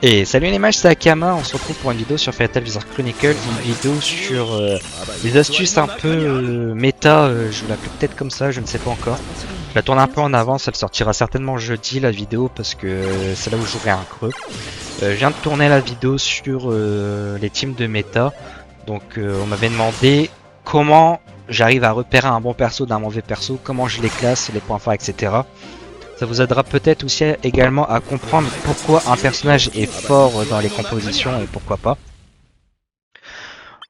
Et salut les mages, c'est Akama, on se retrouve pour une vidéo sur Fatal Wizard Chronicle, une vidéo sur les astuces un peu méta, je l'appelle peut-être comme ça, je ne sais pas encore. Je la tourne un peu en avance, elle sortira certainement jeudi la vidéo parce que c'est là où j'aurai un creux. Je viens de tourner la vidéo sur les teams de méta, donc on m'avait demandé comment j'arrive à repérer un bon perso d'un mauvais perso, comment je les classe, les points forts, etc. Ça vous aidera peut-être aussi également à comprendre pourquoi un personnage est fort dans les compositions et pourquoi pas.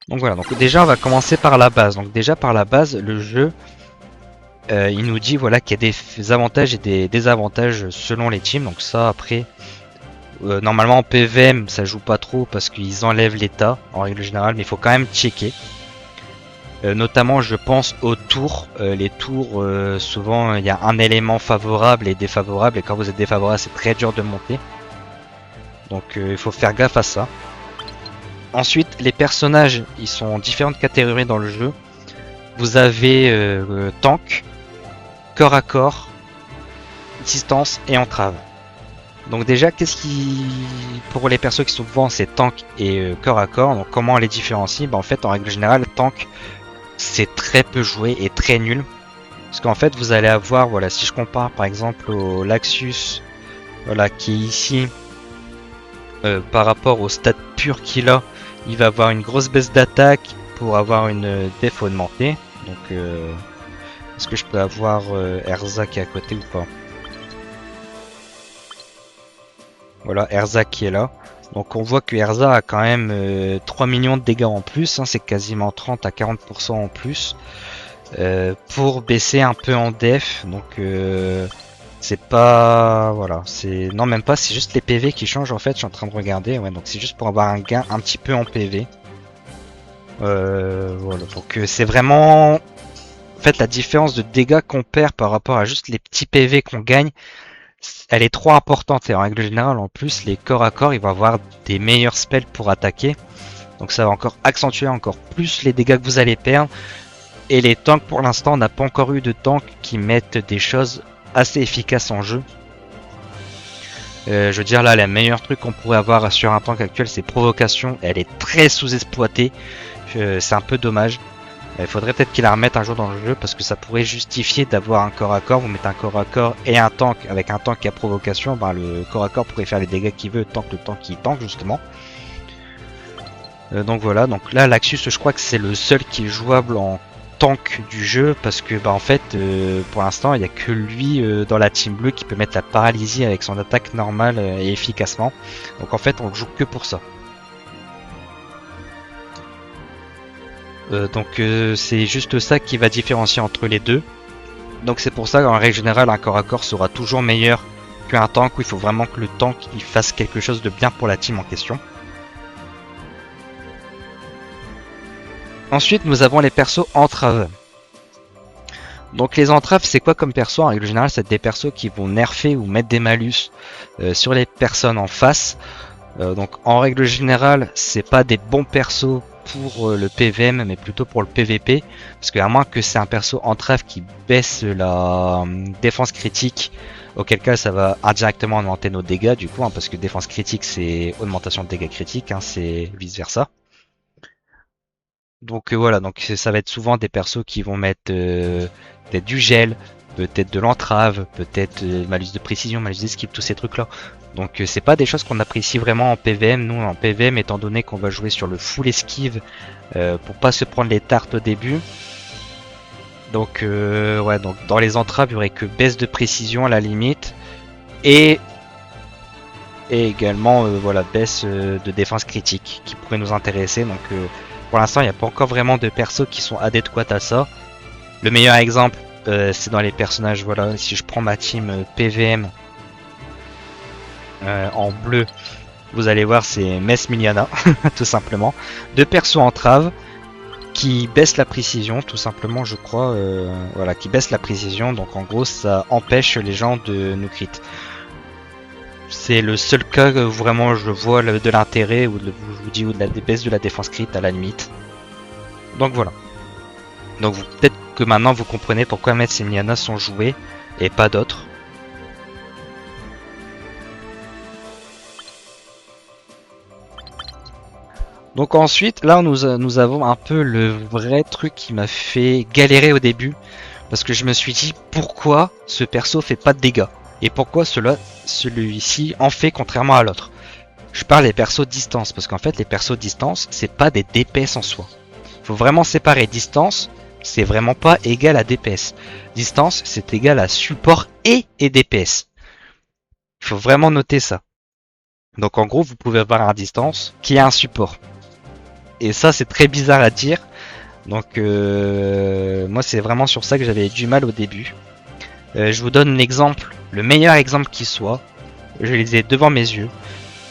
Donc voilà, donc déjà on va commencer par la base. Donc déjà par la base, le jeu, il nous dit voilà qu'il y a des avantages et des désavantages selon les teams. Donc ça après, normalement en PVM ça joue pas trop parce qu'ils enlèvent l'état en règle générale, mais il faut quand même checker. Notamment je pense aux tours. Les tours, souvent il y a un élément favorable et défavorable, et quand vous êtes défavorable c'est très dur de monter. Donc il faut faire gaffe à ça. Ensuite, les personnages, ils sont en différentes catégories dans le jeu. Vous avez tank, corps à corps, distance et entrave. Donc déjà, pour les persos qui sont devant, c'est tank et corps à corps. Donc comment on les différencie? En fait, en règle générale, tank, c'est très peu joué et très nul. Parce qu'en fait, vous allez avoir, voilà, si je compare par exemple au Laxus, voilà, qui est ici, par rapport au stat pur qu'il a, il va avoir une grosse baisse d'attaque pour avoir une def augmentée. Donc est-ce que je peux avoir Erza qui est à côté ou pas? Voilà, Erza qui est là. Donc on voit que Erza a quand même 3 millions de dégâts en plus, hein, c'est quasiment 30 à 40% en plus. Pour baisser un peu en def, donc c'est pas... Voilà, c'est... Non même pas, c'est juste les PV qui changent en fait, je suis en train de regarder, ouais, donc c'est juste pour avoir un gain un petit peu en PV. Voilà, donc c'est vraiment... En fait, la différence de dégâts qu'on perd par rapport à juste les petits PV qu'on gagne, elle est trop importante. Et en règle générale, en plus, les corps à corps, ils vont avoir des meilleurs spells pour attaquer. Donc ça va encore accentuer encore plus les dégâts que vous allez perdre. Et les tanks, pour l'instant, on n'a pas encore eu de tanks qui mettent des choses assez efficaces en jeu. Je veux dire, là, le meilleur truc qu'on pourrait avoir sur un tank actuel, c'est provocation. Elle est très sous-exploitée. C'est un peu dommage. Il faudrait peut-être qu'il la remette un jour dans le jeu parce que ça pourrait justifier d'avoir un corps à corps. Vous mettez un corps à corps et un tank avec un tank qui a provocation. Le corps à corps pourrait faire les dégâts qu'il veut tant que le tank qui tank justement. Donc voilà, donc là Laxus je crois que c'est le seul qui est jouable en tank du jeu parce que en fait pour l'instant il n'y a que lui dans la team bleue qui peut mettre la paralysie avec son attaque normale et efficacement. Donc en fait on joue que pour ça. Donc c'est juste ça qui va différencier entre les deux. Donc c'est pour ça qu'en règle générale un corps à corps sera toujours meilleur qu'un tank où il faut vraiment que le tank il fasse quelque chose de bien pour la team en question. Ensuite nous avons les persos entraves. Donc les entraves c'est quoi comme perso? En règle générale c'est des persos qui vont nerfer ou mettre des malus sur les personnes en face. Donc en règle générale c'est pas des bons persos pour le PVM mais plutôt pour le PVP, parce qu'à moins que c'est un perso entrave qui baisse la défense critique, auquel cas ça va indirectement augmenter nos dégâts du coup, parce que défense critique c'est augmentation de dégâts critiques, c'est vice versa. Donc voilà, donc ça va être souvent des persos qui vont mettre peut-être du gel, peut-être de l'entrave, peut-être malus de précision, malus d'esquive, tous ces trucs là. Donc c'est pas des choses qu'on apprécie vraiment en PVM. Nous en PVM, étant donné qu'on va jouer sur le full esquive pour pas se prendre les tartes au début. Donc ouais, donc dans les entraves il y aurait que baisse de précision à la limite et également voilà, baisse de défense critique qui pourrait nous intéresser. Donc pour l'instant il n'y a pas encore vraiment de persos qui sont adéquats à ça. Le meilleur exemple c'est dans les personnages, voilà, si je prends ma team PVM en bleu, vous allez voir c'est Mess Miliana tout simplement. Deux persos entraves qui baissent la précision tout simplement, je crois, voilà, qui baissent la précision, donc en gros ça empêche les gens de nous crit. C'est le seul cas où vraiment je vois de l'intérêt, ou je vous dis, ou de la baisse de la défense crit à la limite. Donc voilà. Donc peut-être que maintenant vous comprenez pourquoi Mess et Miliana sont joués et pas d'autres. Donc ensuite, là nous avons un peu le vrai truc qui m'a fait galérer au début. Parce que je me suis dit pourquoi ce perso fait pas de dégâts. Et pourquoi celui-ci en fait contrairement à l'autre. Je parle des persos distance. Parce qu'en fait les persos distance c'est pas des DPS en soi. Faut vraiment séparer distance. C'est vraiment pas égal à DPS. Distance c'est égal à support et DPS. Il faut vraiment noter ça. Donc en gros vous pouvez avoir un distance qui a un support. Et ça c'est très bizarre à dire. Donc moi c'est vraiment sur ça que j'avais du mal au début. Je vous donne l'exemple, le meilleur exemple qui soit. Je les ai devant mes yeux.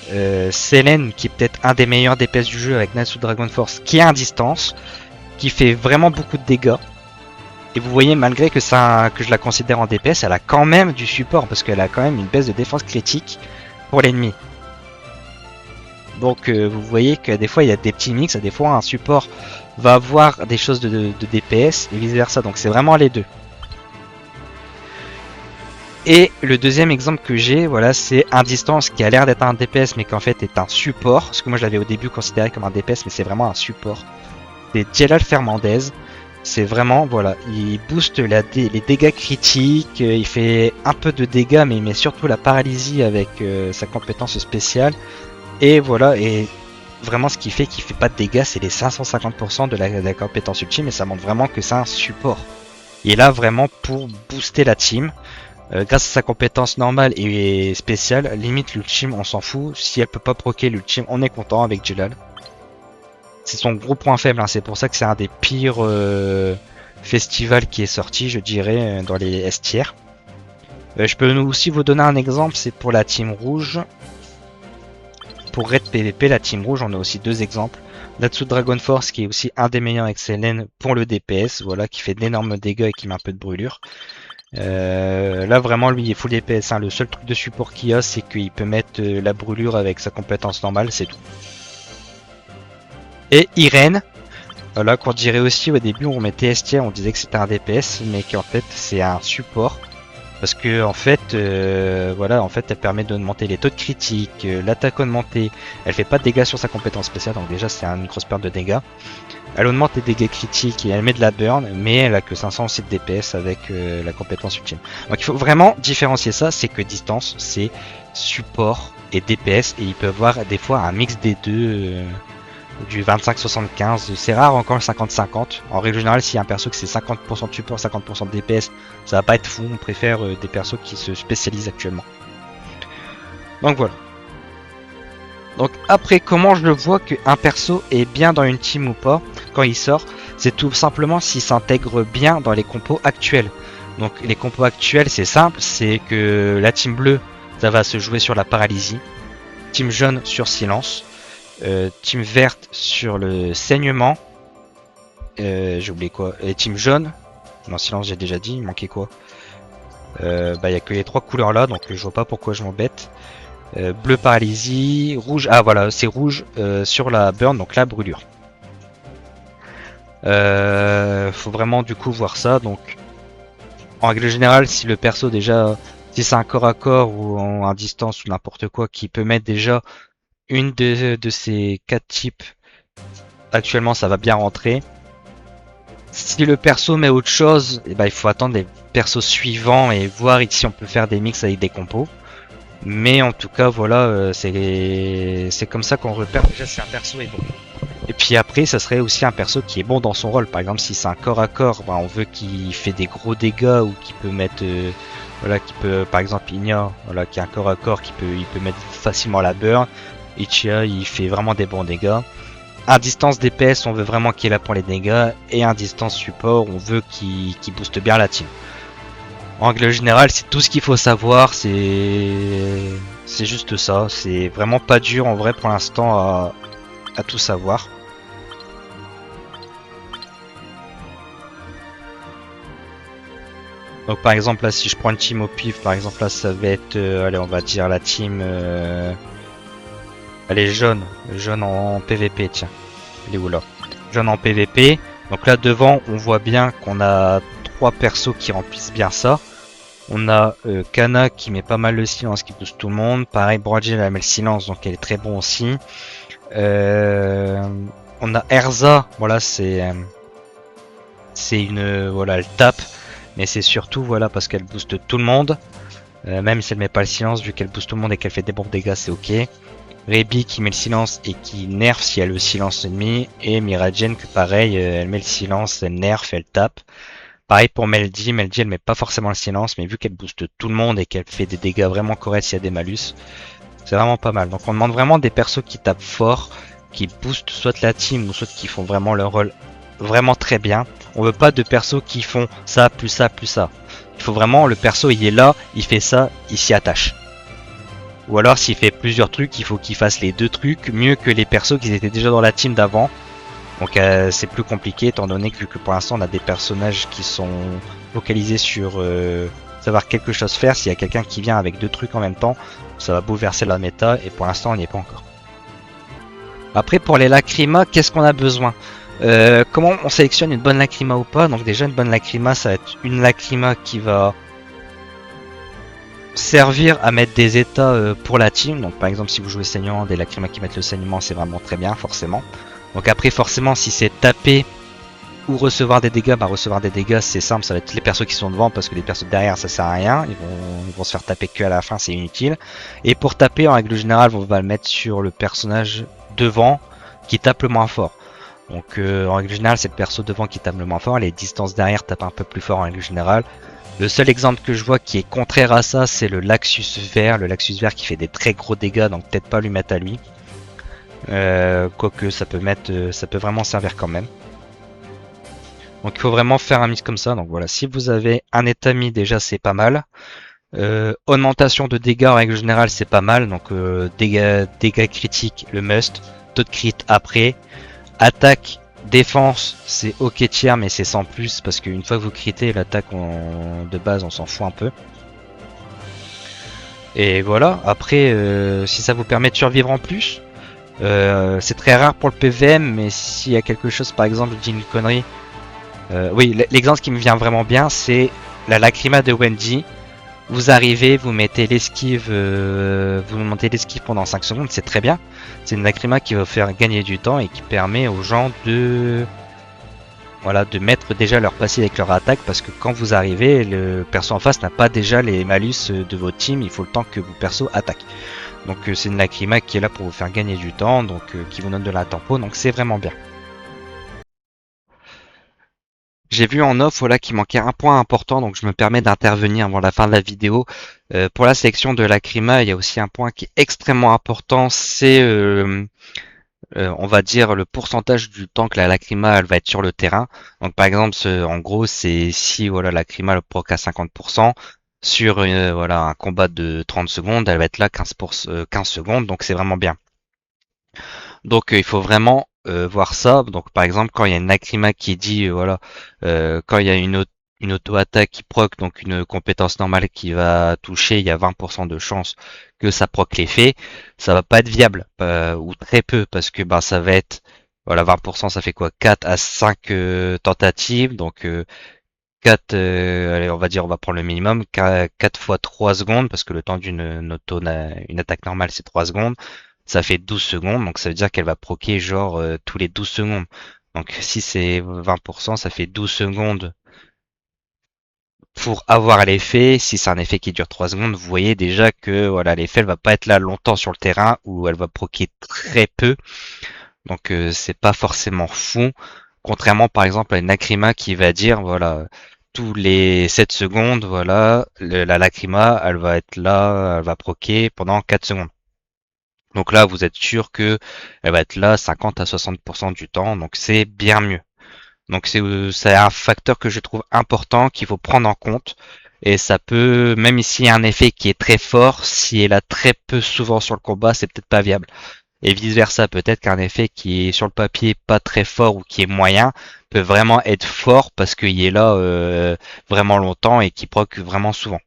Selene qui est peut-être un des meilleurs DPS du jeu avec Natsu Dragon Force qui est à distance, qui fait vraiment beaucoup de dégâts. Et vous voyez malgré que je la considère en DPS, elle a quand même du support parce qu'elle a quand même une baisse de défense critique pour l'ennemi. Donc vous voyez que des fois il y a des petits mix, des fois un support va avoir des choses de DPS et vice versa, donc c'est vraiment les deux. Et le deuxième exemple que j'ai, voilà, c'est un distance qui a l'air d'être un DPS mais qu'en fait est un support, parce que moi je l'avais au début considéré comme un DPS mais c'est vraiment un support. C'est Jelal Fernandez, c'est vraiment, voilà, il booste les dégâts critiques, il fait un peu de dégâts mais il met surtout la paralysie avec sa compétence spéciale. Et voilà, et vraiment ce qui fait qu'il fait pas de dégâts, c'est les 550% de la compétence ultime, et ça montre vraiment que c'est un support. Il est là vraiment pour booster la team. Grâce à sa compétence normale et spéciale, limite l'ultime on s'en fout. Si elle peut pas proquer l'ultime, on est content avec Jelal. C'est son gros point faible, hein. C'est pour ça que c'est un des pires festivals qui est sorti, je dirais, dans les S tiers. Je peux aussi vous donner un exemple, c'est pour la team rouge. Pour Red PVP, la team rouge, on a aussi deux exemples. Natsu Dragon Force qui est aussi un des meilleurs avec Selene pour le DPS, voilà, qui fait d'énormes dégâts et qui met un peu de brûlure. Là vraiment lui il est full DPS, hein. Le seul truc de support qu'il a c'est qu'il peut mettre la brûlure avec sa compétence normale, c'est tout. Et Irene, là qu'on dirait aussi au début on mettait S tier, on disait que c'était un DPS mais qu'en fait c'est un support. Parce que en fait, voilà, en fait, elle permet d'augmenter les taux de critique, l'attaque augmentée. Elle fait pas de dégâts sur sa compétence spéciale, donc déjà c'est une grosse perte de dégâts. Elle augmente les dégâts critiques et elle met de la burn, mais elle a que 506 DPS avec la compétence ultime. Donc il faut vraiment différencier ça, c'est que distance, c'est support et DPS, et il peut avoir des fois un mix des deux. Du 25-75, c'est rare encore le 50-50. En règle générale, s'il y a un perso que c'est 50% de support, 50% de DPS, ça va pas être fou. On préfère des persos qui se spécialisent actuellement. Donc voilà. Donc après, comment je vois qu'un perso est bien dans une team ou pas quand il sort, c'est tout simplement s'il s'intègre bien dans les compos actuels. Donc les compos actuels, c'est simple, c'est que la team bleue, ça va se jouer sur la paralysie. Team jaune sur silence. Team verte sur le saignement. J'ai oublié quoi. Et team jaune. Non, silence, j'ai déjà dit. Il manquait quoi? Bah, il y a que les trois couleurs là, donc je vois pas pourquoi je m'embête. Bleu paralysie, rouge. Ah voilà, c'est rouge sur la burn, donc la brûlure. Faut vraiment du coup voir ça. Donc, en règle générale, si le perso déjà, si c'est un corps à corps ou en distance ou n'importe quoi, qui peut mettre déjà une de ces quatre types, actuellement ça va bien rentrer. Si le perso met autre chose, eh ben, il faut attendre les persos suivants et voir si on peut faire des mix avec des compos. Mais en tout cas voilà, c'est comme ça qu'on repère déjà si un perso est bon. Et puis après ça serait aussi un perso qui est bon dans son rôle. Par exemple si c'est un corps à corps, ben, on veut qu'il fait des gros dégâts ou qu'il peut mettre voilà, qui peut par exemple Inya, voilà, qui est un corps à corps il peut mettre facilement la burn. Ichia il fait vraiment des bons dégâts. Un distance DPS on veut vraiment qu'il est là pour les dégâts. Et un distance support on veut qu'il booste bien la team. En règle générale c'est tout ce qu'il faut savoir, c'est juste ça. C'est vraiment pas dur en vrai pour l'instant à tout savoir. Donc par exemple là si je prends une team au pif, par exemple là ça va être, allez on va dire la team... elle est jaune en PVP, tiens. Elle est où là? Jaune en PVP. Donc là devant, on voit bien qu'on a trois persos qui remplissent bien ça. On a Kana qui met pas mal le silence, qui pousse tout le monde. Pareil, Broadjay elle met le silence, donc elle est très bon aussi. On a Erza, voilà, c'est une voilà, elle tape, mais c'est surtout voilà parce qu'elle booste tout le monde. Même si elle met pas le silence, vu qu'elle booste tout le monde et qu'elle fait des bons dégâts, c'est ok. Rebi qui met le silence et qui nerf si elle a le silence ennemi. Et Miragen que pareil, elle met le silence, elle nerf, elle tape. Pareil pour Meldy, elle met pas forcément le silence, mais vu qu'elle booste tout le monde et qu'elle fait des dégâts vraiment corrects s'il y a des malus, c'est vraiment pas mal. Donc on demande vraiment des persos qui tapent fort, qui boostent soit la team ou soit qui font vraiment leur rôle vraiment très bien. On veut pas de persos qui font ça, plus ça, plus ça. Il faut vraiment, le perso il est là, il fait ça, il s'y attache. Ou alors s'il fait plusieurs trucs, il faut qu'il fasse les deux trucs mieux que les persos qui étaient déjà dans la team d'avant. Donc c'est plus compliqué étant donné que vu que pour l'instant on a des personnages qui sont focalisés sur savoir quelque chose faire. S'il y a quelqu'un qui vient avec deux trucs en même temps, ça va bouleverser la méta et pour l'instant on n'y est pas encore. Après pour les lacrymas, qu'est-ce qu'on a besoin? Comment on sélectionne une bonne lacryma ou pas? Donc déjà une bonne lacryma, ça va être une lacryma qui va servir à mettre des états pour la team. Donc par exemple si vous jouez saignant, des lacrymas qui mettent le saignement, c'est vraiment très bien forcément. Donc après forcément si c'est taper ou recevoir des dégâts, bah recevoir des dégâts c'est simple, ça va être les persos qui sont devant parce que les persos derrière ça sert à rien, ils vont se faire taper que à la fin, c'est inutile. Et pour taper en règle générale on va le mettre sur le personnage devant qui tape le moins fort. Donc en règle générale c'est le perso devant qui tape le moins fort, les distances derrière tapent un peu plus fort en règle générale. Le seul exemple que je vois qui est contraire à ça c'est le Laxus vert, qui fait des très gros dégâts donc peut-être pas lui mettre à lui. Quoique ça peut vraiment servir quand même. Donc il faut vraiment faire un mix comme ça. Donc voilà, si vous avez un état mis déjà c'est pas mal. Augmentation de dégâts en règle générale c'est pas mal. Donc dégâts critiques le must. Taux de crit après. Attaque, défense c'est ok tiers mais c'est sans plus parce qu'une fois que vous critez l'attaque de base on s'en fout un peu. Et voilà, après si ça vous permet de survivre en plus. C'est très rare pour le PVM, mais s'il y a quelque chose, par exemple, je dis une connerie. Oui, l'exemple qui me vient vraiment bien, c'est la lacryma de Wendy. Vous arrivez, vous mettez l'esquive, vous montez l'esquive pendant 5 secondes, c'est très bien. C'est une lacryma qui va vous faire gagner du temps et qui permet aux gens de mettre déjà leur passif avec leur attaque parce que quand vous arrivez, le perso en face n'a pas déjà les malus de votre team, il faut le temps que vos persos attaquent. Donc c'est une lacryma qui est là pour vous faire gagner du temps, donc qui vous donne de la tempo, donc c'est vraiment bien. J'ai vu en off voilà qu'il manquait un point important, donc je me permets d'intervenir avant la fin de la vidéo. Pour la sélection de lacryma, il y a aussi un point qui est extrêmement important, c'est on va dire le pourcentage du temps que la lacryma elle va être sur le terrain. Donc par exemple, en gros, c'est si voilà la lacryma le proc à 50%. Sur voilà un combat de 30 secondes, elle va être là 15 secondes, donc c'est vraiment bien. Donc il faut vraiment voir ça. Donc par exemple quand il y a une lacryma qui dit voilà quand il y a une auto-attaque qui proc, donc une compétence normale qui va toucher, il y a 20% de chance que ça proc l'effet, ça va pas être viable ou très peu parce que ben ça va être voilà 20% ça fait quoi 4 à 5 tentatives donc 4 allez on va dire on va prendre le minimum 4 fois 3 secondes parce que le temps une attaque normale c'est 3 secondes, ça fait 12 secondes donc ça veut dire qu'elle va proquer genre tous les 12 secondes. Donc si c'est 20% ça fait 12 secondes pour avoir l'effet. Si c'est un effet qui dure 3 secondes, vous voyez déjà que voilà l'effet elle va pas être là longtemps sur le terrain ou elle va proquer très peu. Donc c'est pas forcément fou. Contrairement par exemple à une lacryma qui va dire voilà tous les 7 secondes voilà la lacryma elle va être là, elle va proquer pendant 4 secondes. Donc là vous êtes sûr que elle va être là 50 à 60% du temps, donc c'est bien mieux. Donc c'est un facteur que je trouve important qu'il faut prendre en compte. Et ça peut, même ici, un effet qui est très fort, si elle a très peu souvent sur le combat, c'est peut-être pas viable. Et vice versa, peut-être qu'un effet qui est sur le papier pas très fort ou qui est moyen peut vraiment être fort parce qu'il est là vraiment longtemps et qui proc vraiment souvent.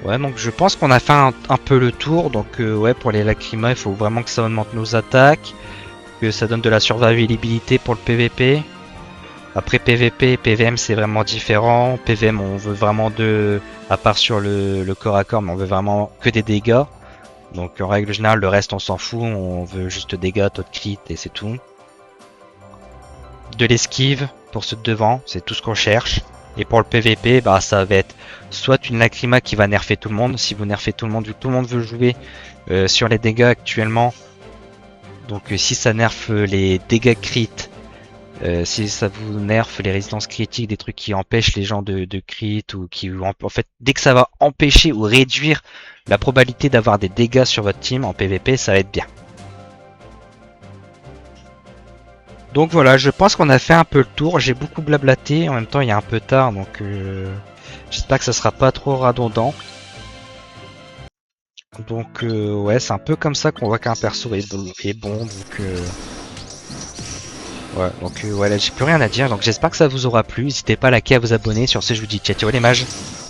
Ouais, donc je pense qu'on a fait un peu le tour. Donc ouais, pour les lacrymas, il faut vraiment que ça augmente nos attaques, que ça donne de la survivabilité pour le PVP. Après PVP et PVM c'est vraiment différent. PVM on veut vraiment à part sur le corps à corps, mais on veut vraiment que des dégâts. Donc en règle générale le reste on s'en fout, on veut juste dégâts, taux de crit et c'est tout. De l'esquive pour ceux de devant, c'est tout ce qu'on cherche. Et pour le PVP, bah ça va être soit une lacryma qui va nerfer tout le monde. Si vous nerfez tout le monde, vu que tout le monde veut jouer sur les dégâts actuellement. Donc si ça nerfe les dégâts crit, si ça vous nerf les résistances critiques, des trucs qui empêchent les gens de crit ou qui en fait dès que ça va empêcher ou réduire la probabilité d'avoir des dégâts sur votre team en PVP, ça va être bien. Donc voilà, je pense qu'on a fait un peu le tour. J'ai beaucoup blablaté, en même temps il est un peu tard, donc j'espère que ça sera pas trop redondant. Donc ouais, c'est un peu comme ça qu'on voit qu'un perso est bon. Donc ouais, donc voilà, j'ai plus rien à dire. Donc j'espère que ça vous aura plu. N'hésitez pas à liker, à vous abonner. Sur ce, je vous dis ciao ciao les mages.